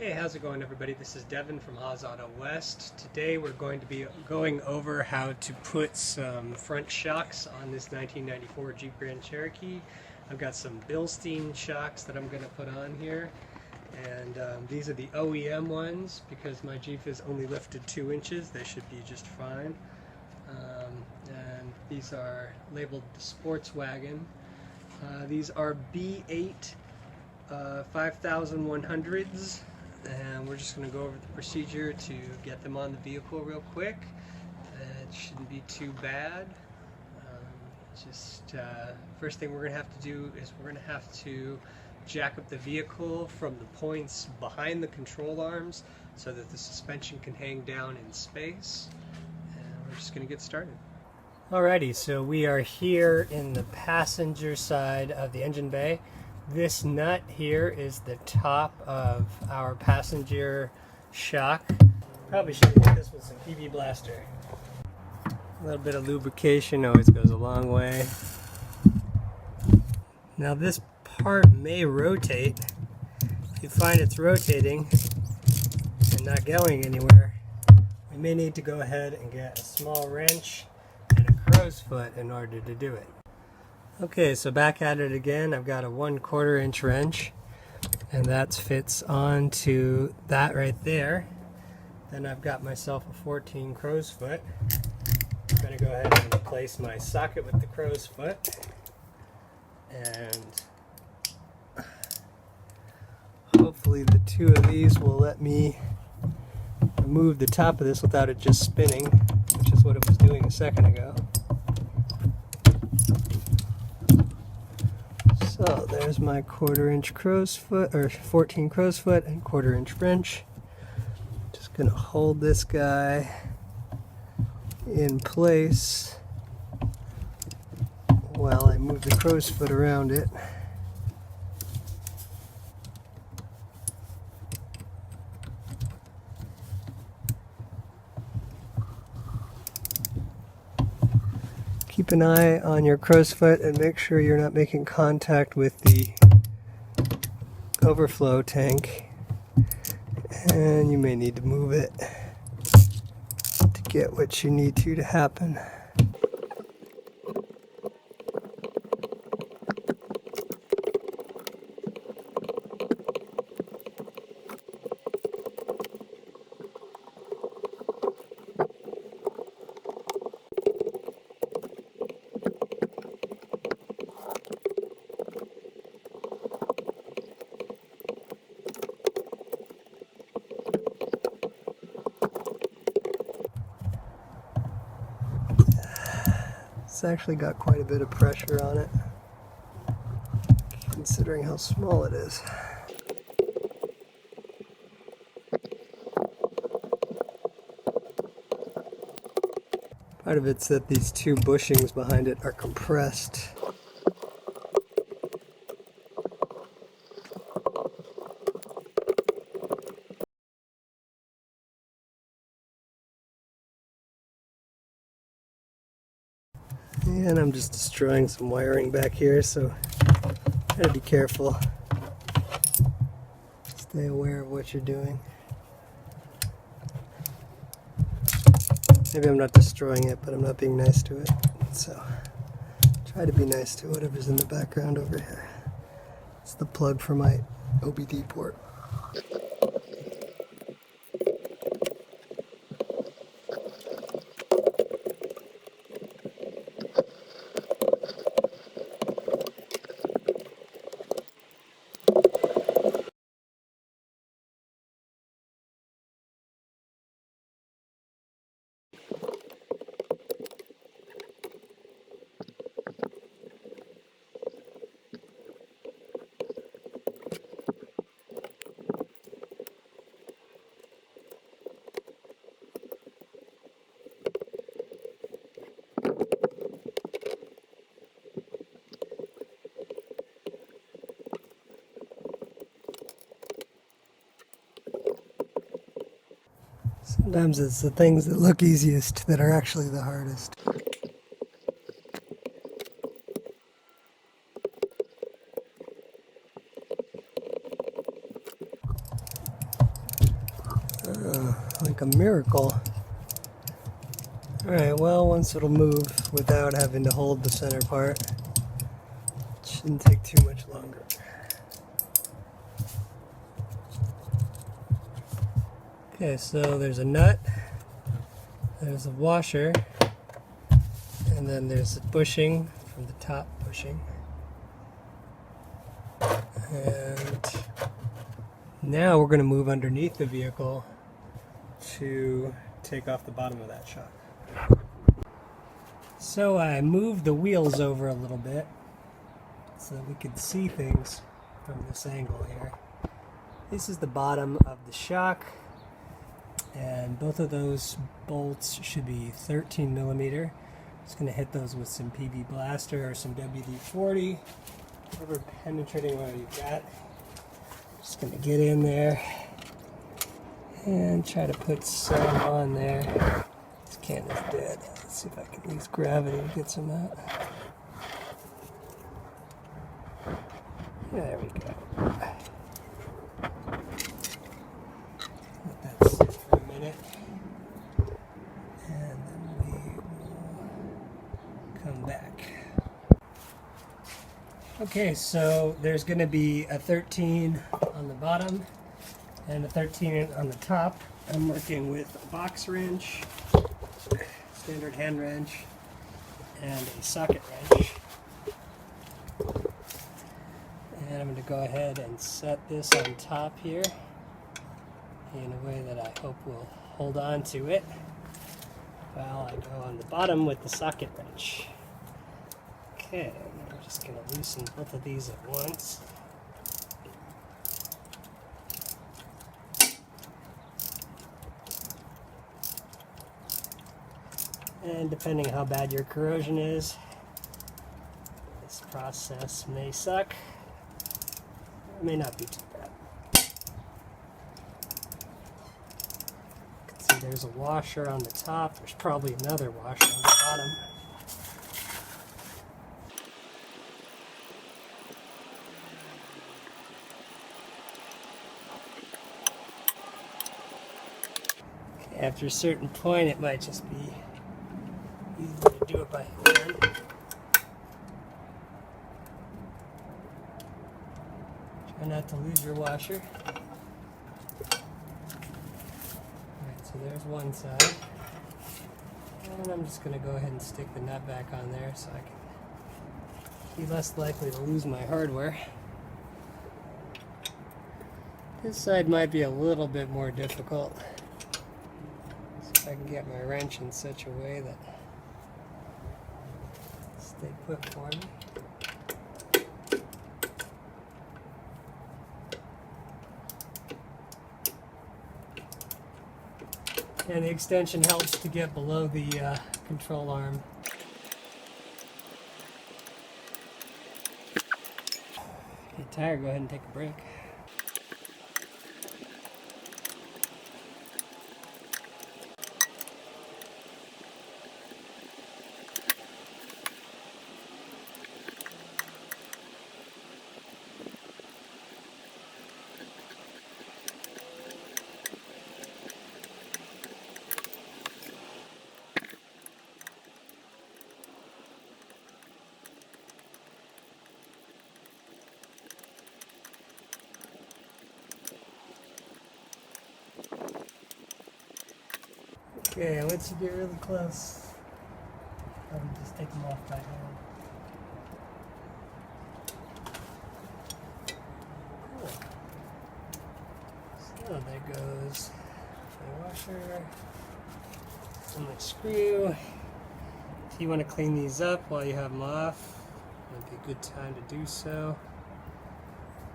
Hey, how's it going, everybody? This is Devin from Haas Auto West. Today we're going to be going over how to put some front shocks on this 1994 Jeep Grand Cherokee. I've got some Bilstein shocks that I'm going to put on here, and these are the OEM ones because my Jeep is only lifted 2 inches. They should be just fine. And these are labeled the Sports Wagon. These are B8 5100s. And we're just going to go over the procedure to get them on the vehicle real quick. It shouldn't be too bad. First thing we're going to have to do is we're going to have to jack up the vehicle from the points behind the control arms so that the suspension can hang down in space. And we're just going to get started. Alrighty, so we are here in the passenger side of the engine bay. This nut here is the top of our passenger shock. Probably should hit this with some PB Blaster. A little bit of lubrication always goes a long way. Now this part may rotate. If you find it's rotating and not going anywhere, we may need to go ahead and get a small wrench and a crow's foot in order to do it. Okay, so back at it again. I've got a 1/4 inch wrench, and that fits onto that right there. Then I've got myself a 14 crow's foot. I'm going to go ahead and replace my socket with the crow's foot, and hopefully the two of these will let me remove the top of this without it just spinning, which is what it was doing a second ago. So there's my 1/4 inch crow's foot, or 14 crow's foot, and 1/4 inch wrench. Just gonna hold this guy in place while I move the crow's foot around it. Keep an eye on your crow's foot and make sure you're not making contact with the overflow tank. And you may need to move it to get what you need to happen. It's actually got quite a bit of pressure on it, considering how small it is. Part of it's that these two bushings behind it are compressed. And I'm just destroying some wiring back here, so try to be careful. Stay aware of what you're doing. Maybe I'm not destroying it, but I'm not being nice to it. So try to be nice to whatever's in the background over here. It's the plug for my OBD port. Sometimes it's the things that look easiest that are actually the hardest. Like a miracle. Alright, well, once it'll move without having to hold the center part, it shouldn't take too much longer. Okay, so there's a nut, there's a washer, and then there's a bushing from the top bushing. And now we're going to move underneath the vehicle to take off the bottom of that shock. So I moved the wheels over a little bit so that we could see things from this angle here. This is the bottom of the shock, and both of those bolts should be 13 millimeter. Just going to hit those with some PB Blaster or some WD-40, whatever penetrating oil you've got. Just going to get in there and try to put some on there. This can is dead. Let's see if I can use gravity to get some out. There we go. Let that sit for a minute. And then we will come back. Okay, so there's going to be a 13 on the bottom and a 13 on the top. I'm working with a box wrench, standard hand wrench, and a socket wrench. And I'm going to go ahead and set this on top here in a way that I hope will hold on to it while I go on the bottom with the socket wrench. Okay, I'm just going to loosen both of these at once. And depending how bad your corrosion is, this process may suck. It may not be too bad. You can see there's a washer on the top. There's probably another washer on the bottom. Okay, after a certain point, it might just be easier to do it by hand. Try not to lose your washer. Alright, so there's one side. And I'm just going to go ahead and stick the nut back on there so I can be less likely to lose my hardware. This side might be a little bit more difficult. See if I can get my wrench in such a way that stay put for me. And the extension helps to get below the control arm. If you're tired, go ahead and take a break. Okay, once you get really close, I'll just take them off by hand. Cool. So there goes my washer, and my screw. If you want to clean these up while you have them off, might be a good time to do so.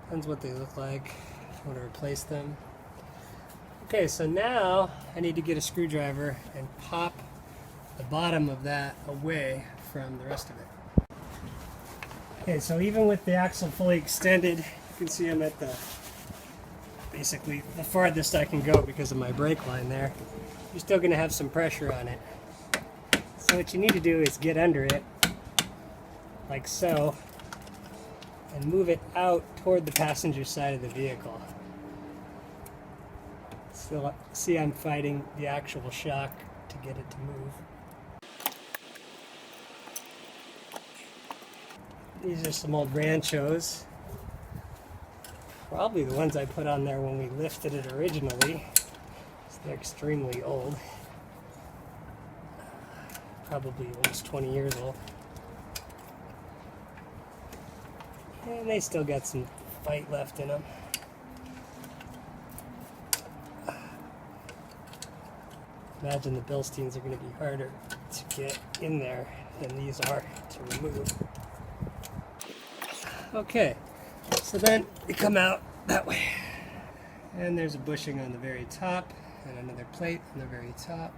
Depends what they look like. If you want to replace them. Okay, so now I need to get a screwdriver and pop the bottom of that away from the rest of it. Okay, so even with the axle fully extended, you can see I'm at basically the farthest I can go because of my brake line there. You're still going to have some pressure on it. So what you need to do is get under it, like so, and move it out toward the passenger side of the vehicle. Still see I'm fighting the actual shock to get it to move. These are some old Ranchos. Probably the ones I put on there when we lifted it originally. So they're extremely old. Probably almost 20 years old. And they still got some fight left in them. Imagine the Bilsteins are going to be harder to get in there than these are to remove. Okay, so then they come out that way. And there's a bushing on the very top and another plate on the very top.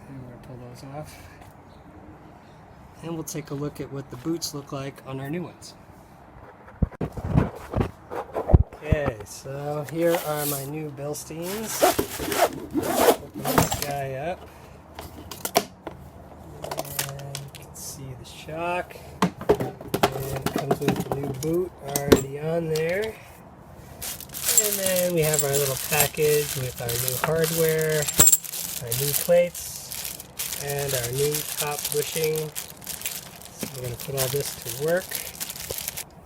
And we're going to pull those off. And we'll take a look at what the boots look like on our new ones. Okay, so here are my new Bilsteins. Open this guy up. And you can see the shock. And it comes with the new boot already on there. And then we have our little package with our new hardware, our new plates, and our new top bushing. So we're going to put all this to work.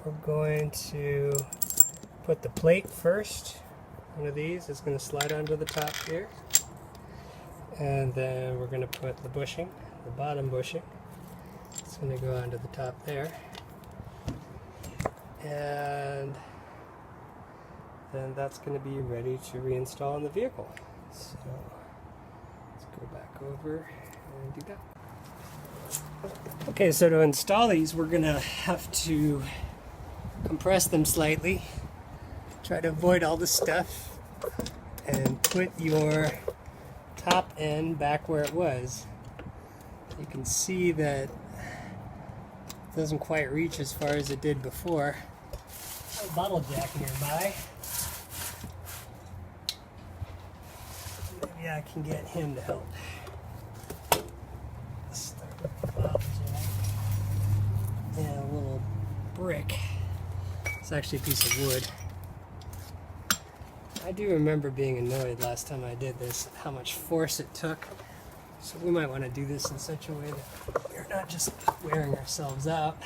We're going to put the plate first. One of these is going to slide onto the top here. And then we're going to put the bushing, the bottom bushing. It's going to go onto the top there. And then that's going to be ready to reinstall in the vehicle. So let's go back over and do that. Okay, so to install these, we're going to have to compress them slightly. Try to avoid all the stuff and put your top end back where it was. You can see that it doesn't quite reach as far as it did before. A bottle jack nearby. Maybe I can get him to help. Start with the bottle jack. And a little brick. It's actually a piece of wood. I do remember being annoyed last time I did this, how much force it took. So we might want to do this in such a way that we're not just wearing ourselves out.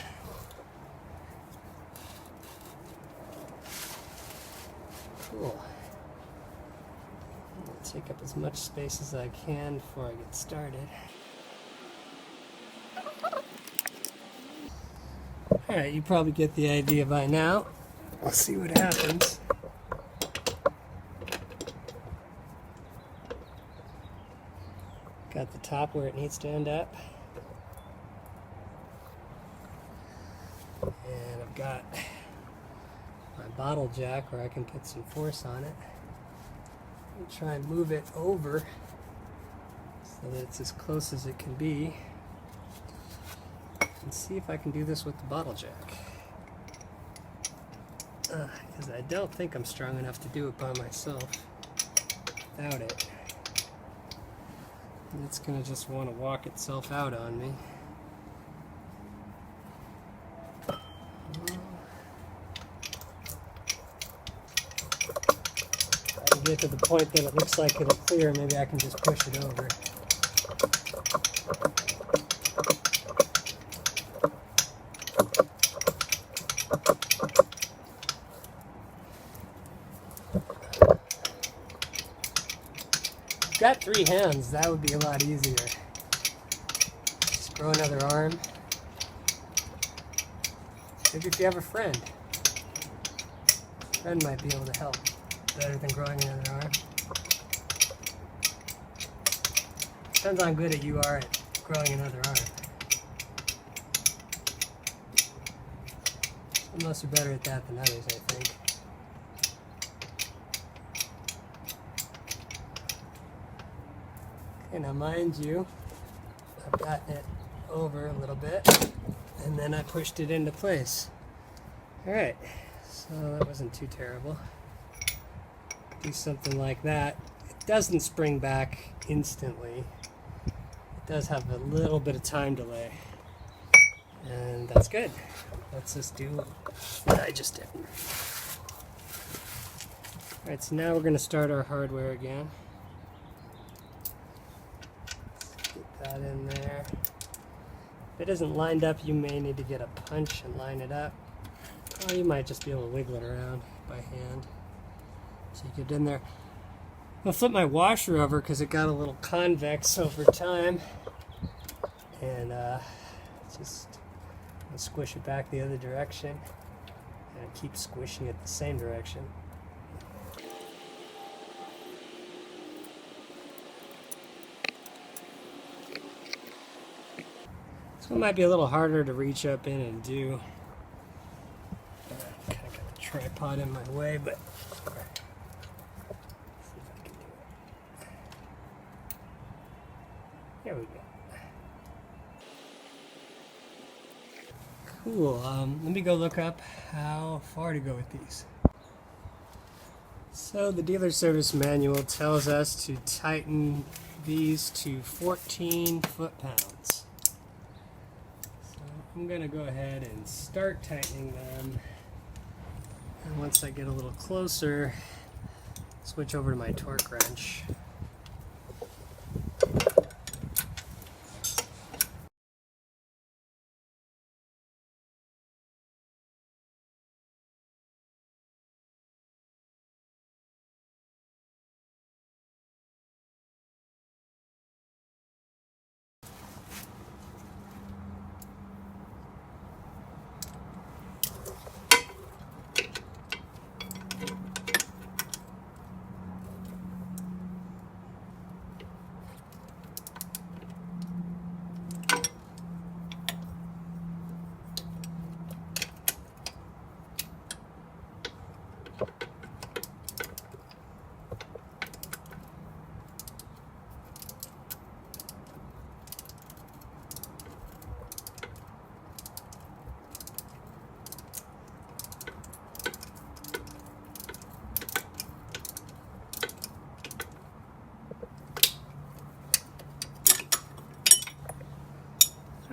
Cool. I'm going to take up as much space as I can before I get started. Alright, you probably get the idea by now. We'll see what happens. Got the top where it needs to end up. And I've got my bottle jack where I can put some force on it. And try and move it over so that it's as close as it can be. And see if I can do this with the bottle jack. Because I don't think I'm strong enough to do it by myself without it. It's going to just want to walk itself out on me. If I can get to the point that it looks like it'll clear, maybe I can just push it over. Got 3 hands, that would be a lot easier. Just grow another arm. Maybe if you have a friend might be able to help better than growing another arm. Depends on how good you are at growing another arm. Some of us are better at that than others, I think. And now mind you, I've gotten it over a little bit, and then I pushed it into place. Alright, so that wasn't too terrible. Do something like that. It doesn't spring back instantly. It does have a little bit of time delay. And that's good. Let's just do what I just did. Alright, so now we're going to start our hardware again. Get that in there. If it isn't lined up, you may need to get a punch and line it up. Or you might just be able to wiggle it around by hand. So you get in there. I'll flip my washer over because it got a little convex over time. And just squish it back the other direction. And keep squishing it the same direction. So it might be a little harder to reach up in and do. I kind of got the tripod in my way, but see if I can do it. There we go. Cool. Let me go look up how far to go with these. So the dealer service manual tells us to tighten these to 14 foot-pounds. So I'm going to go ahead and start tightening them. And once I get a little closer, switch over to my torque wrench.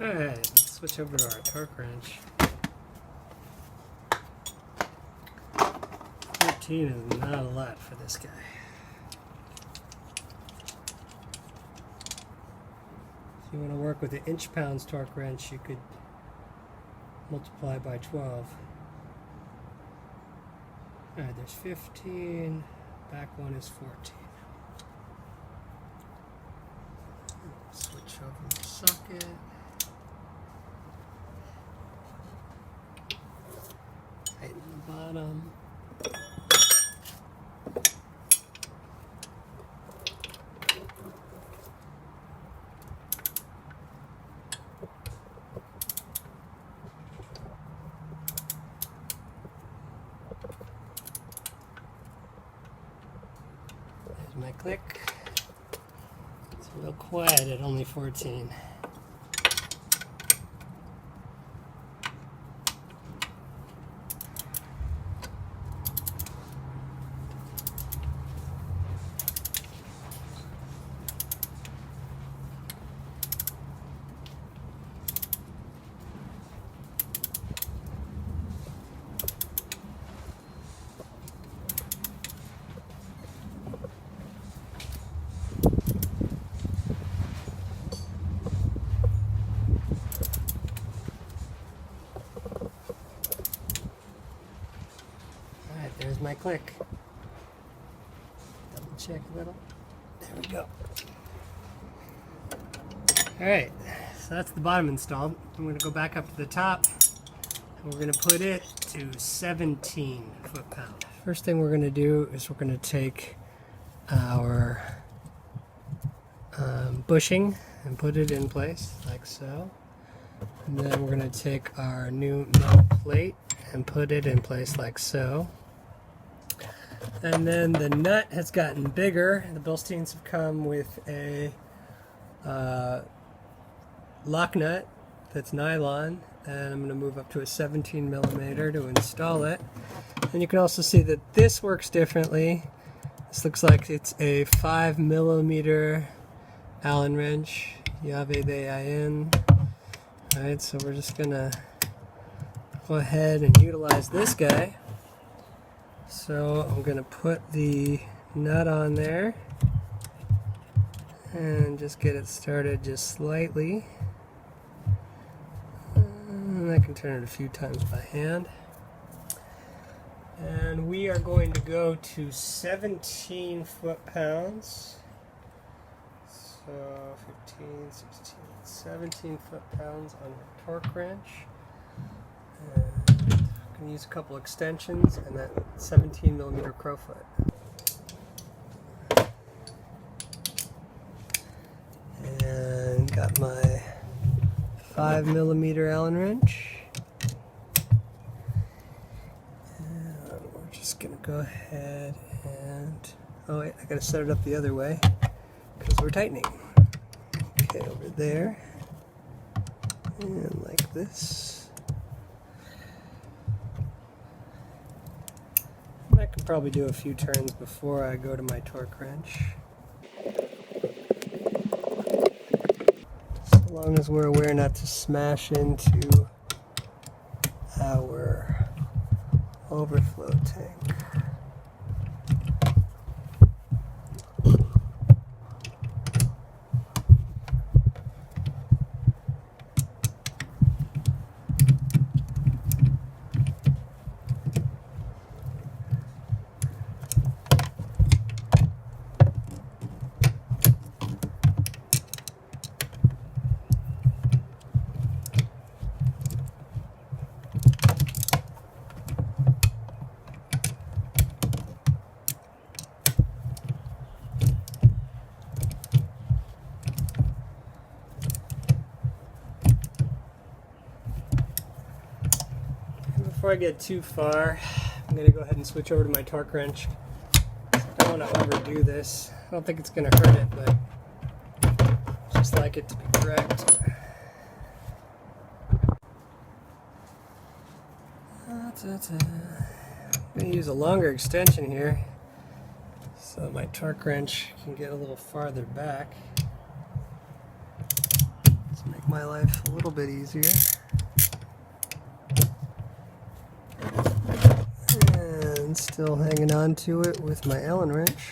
Alright, let's switch over to our torque wrench. 14 is not a lot for this guy. If you want to work with the inch-pounds torque wrench, you could multiply by 12. Alright, there's 15, back one is 14. Switch over the socket. Tighten the bottom. There's my click. It's real quiet at only 14. There's my click. Double check a little. There we go. Alright, so that's the bottom installed. I'm going to go back up to the top and we're going to put it to 17 foot-pound. First thing we're going to do is we're going to take our bushing and put it in place like so. And then we're going to take our new metal plate and put it in place like so. And then the nut has gotten bigger. The Bilsteins have come with a lock nut that's nylon, and I'm going to move up to a 17 millimeter to install it. And you can also see that this works differently. This looks like it's a 5 millimeter Allen wrench, Llave de Allen. Alright, so we're just going to go ahead and utilize this guy. So I'm going to put the nut on there and just get it started just slightly. And I can turn it a few times by hand. And we are going to go to 17 foot-pounds. So 15, 16, 17 foot-pounds on the torque wrench. And I'm going to use a couple extensions and that 17 millimeter crowfoot. And got my 5 millimeter Allen wrench. And we're just going to go ahead and, oh wait, I got to set it up the other way because we're tightening. Okay, over there. And like this. I can probably do a few turns before I go to my torque wrench. As long as we're aware not to smash into our overflow tank. Before I get too far, I'm going to go ahead and switch over to my torque wrench. I don't want to overdo this. I don't think it's going to hurt it, but I just like it to be correct. I'm going to use a longer extension here so my torque wrench can get a little farther back. Let's make my life a little bit easier. And still hanging on to it with my Allen wrench.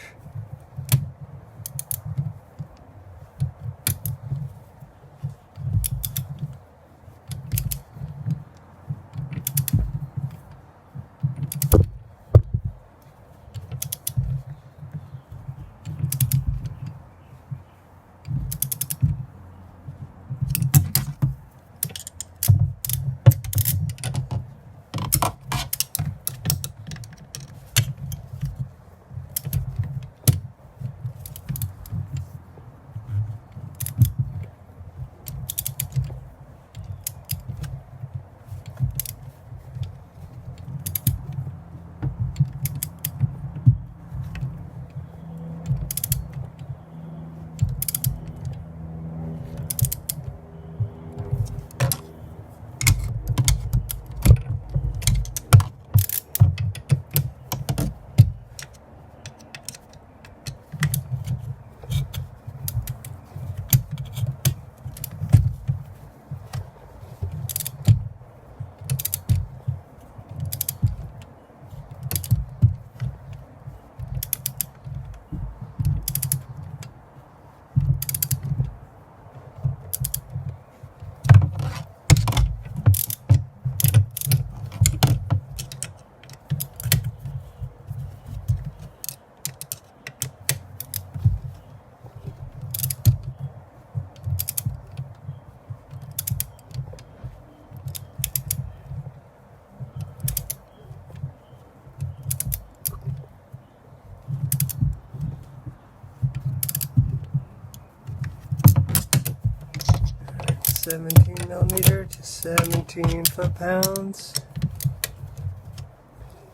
$17 millimeter to 17 foot-pounds.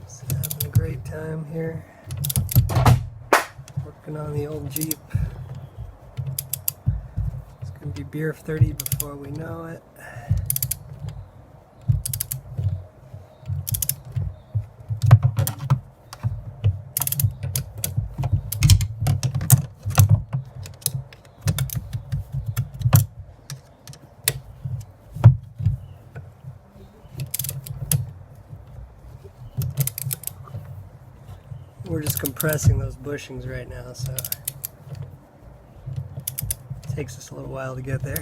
Just having a great time here. Working on the old Jeep. It's going to be beer 30 before we know it. we're just compressing those bushings right now, so it takes us a little while to get there.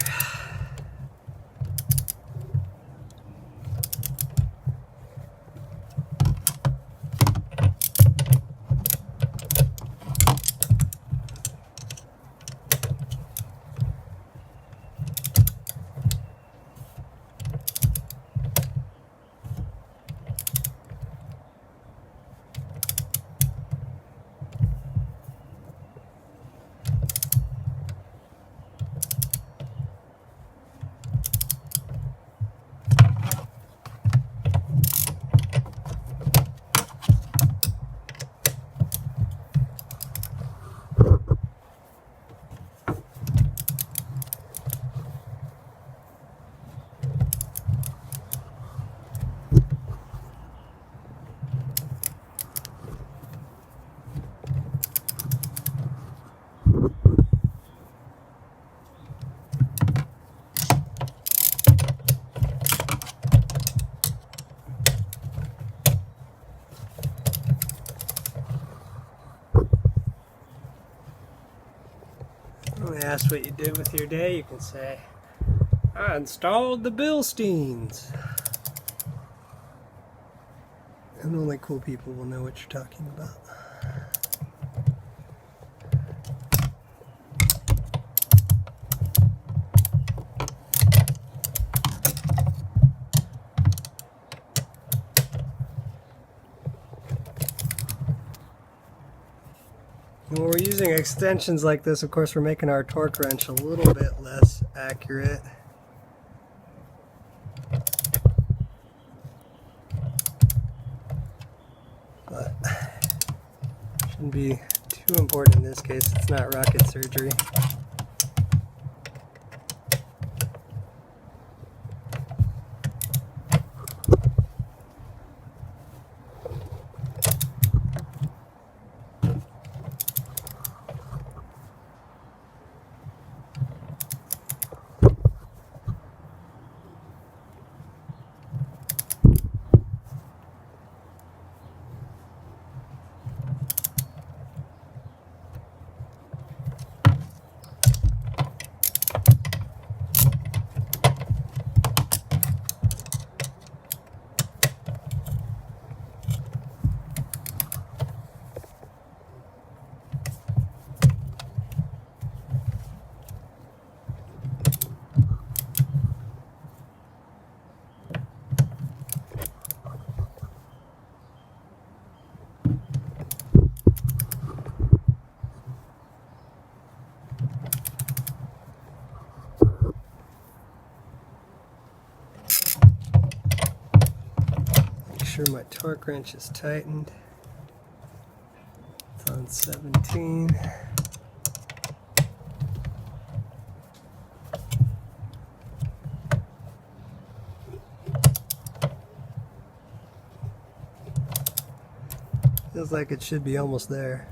When they ask what you did with your day, you can say, I installed the Bilsteins. And only cool people will know what you're talking about. When we're using extensions like this, of course, we're making our torque wrench a little bit less accurate. But shouldn't be too important in this case. It's not rocket surgery. Make sure my torque wrench is tightened. It's on 17. Feels like it should be almost there.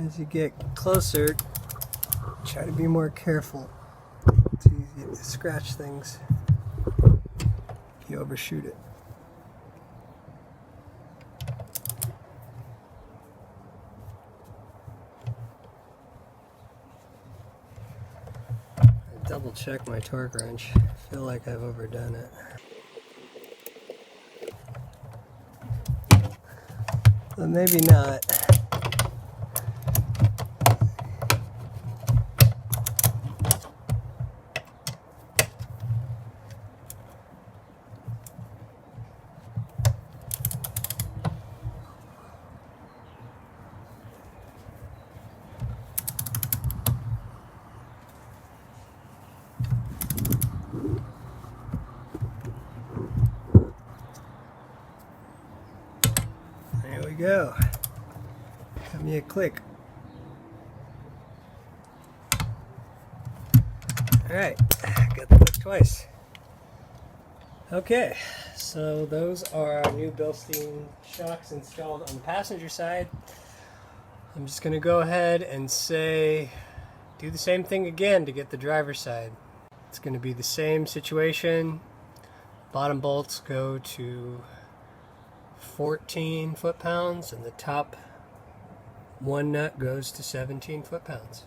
As you get closer, try to be more careful. It's easy to scratch things if you overshoot it. I double check my torque wrench. I feel like I've overdone it. But maybe not. There we go. Give me a click. Alright, got the click twice. Okay, so those are our new Bilstein shocks installed on the passenger side. I'm just going to go ahead and say, do the same thing again to get the driver's side. It's going to be the same situation. Bottom bolts go to 14 foot-pounds and the top one nut goes to 17 foot-pounds.